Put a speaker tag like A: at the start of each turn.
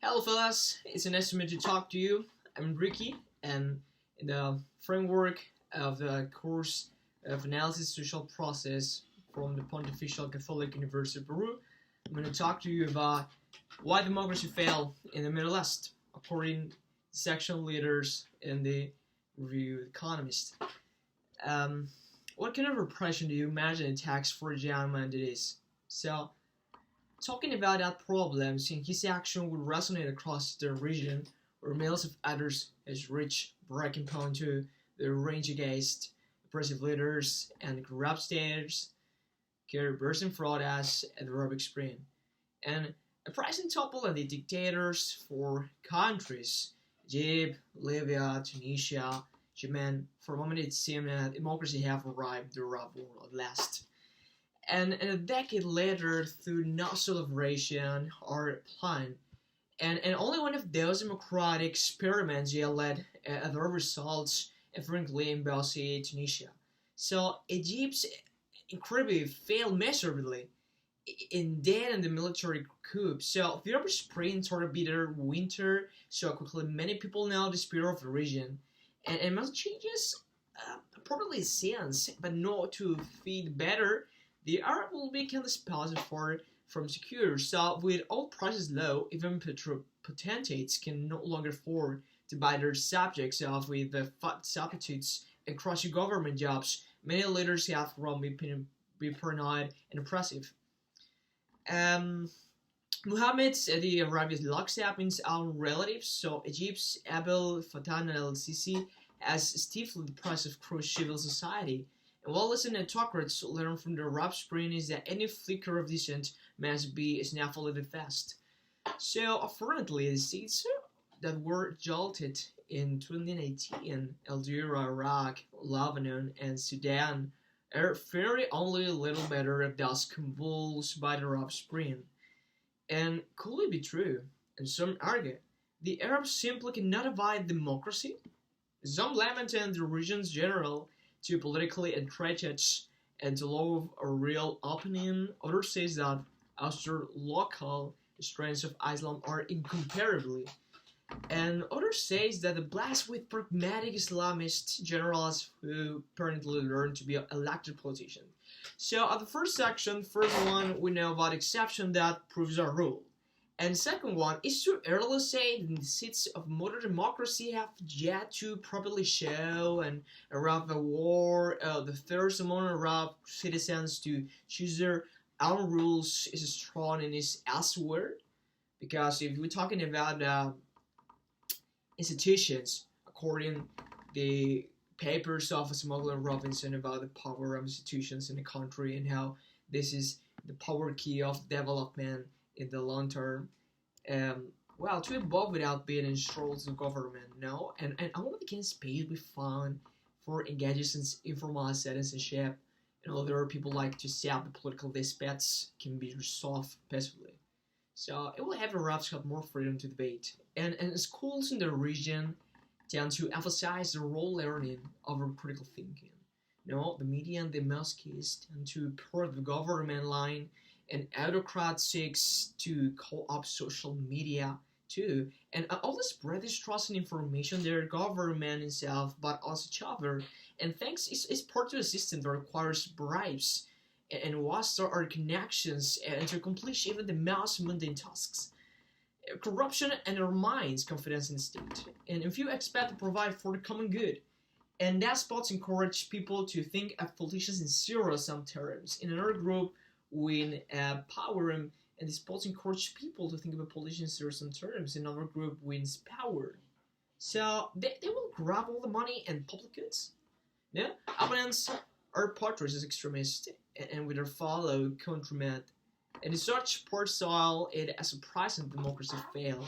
A: Hello, fellas. It's an estimate to talk to you. I'm Ricky, and in the framework of the course of analysis social process from the Pontifical Catholic University of Peru, I'm going to talk to you about why democracy failed in the Middle East, according to section leaders in the review Economist. What kind of repression do you imagine it takes for a gentleman to this? So, talking about that problem, since his action would resonate across the region, where millions of others has reached breaking point to the range against oppressive leaders and corrupt states, carry bursting protests at the Arab Spring. And a pricing topple and the dictators for countries, Egypt, Libya, Tunisia, Yemen, for a moment it seemed that democracy have arrived the Arab world at last. And a decade later, through no celebration or plan, and only one of those democratic experiments yielded other results, and frankly, in Belgium, Tunisia. So Egypt's incredibly failed miserably in the military coup. So the Arab Spring turned a bitter winter so quickly many people now despair of the region. And most changes probably since, but not to feed better the Arab will become the spouse from secure. So with oil prices low, even potentates can no longer afford to buy their subjects off with the substitutes and crushing government jobs. Many leaders have grown be paranoid and oppressive. Muhammad's the Arabia's lockstep in his own relatives, so Egypt's Abdel Fattah al-Sisi has stifled the price of crude civil society. And while listening autocrats learn from the Arab Spring is that any flicker of dissent must be snaffled fast. So apparently the states that were jolted in 2018, Algeria, Iraq, Lebanon, and Sudan are fairly only a little better if thus convulsed by the Arab Spring. And could it be true? And some argue the Arabs simply cannot abide democracy. Some lament the region's general to politically entrenched and to law of a real opinion. Others say that Austrian local strands of Islam are incomparably. And others say that the blast with pragmatic Islamist generals who apparently learned to be elected politicians. So at the first section, first one we know about exception that proves our rule. And second one, it's too early to say that the seats of modern democracy have yet to properly show and Arab the war, the thirst among Arab citizens to choose their own rules is strong and is elsewhere. Because if we're talking about institutions, according to the papers of Smuggler Robinson about the power of institutions in the country and how this is the power key of development in the long term. To evolve without being in roles of government, no? And all of the space we found for engaging in informal citizenship and other people like to solve the political disputes can be resolved peacefully. So it will have Arabs have more freedom to debate. And schools in the region tend to emphasize the role learning over critical thinking. No, the media and the mosques tend to support the government line, and autocrats seeks to co-opt social media too. And all this spread distrust and information their government itself, but also each other. And thanks is part of a system that requires bribes and was there are connections and to accomplish even the most mundane tasks. Corruption undermines confidence in the state. And if you expect to provide for the common good, and that spots encourage people to think of politicians in zero-sum terms. In another group, when power and the spots encourage people to think about politicians in zero-sum terms. In another group wins power. So they will grab all the money and public goods. Yeah? Opponents are portraits as extremists and with their follow countrymen. And in such part style, it as a present democracy failed.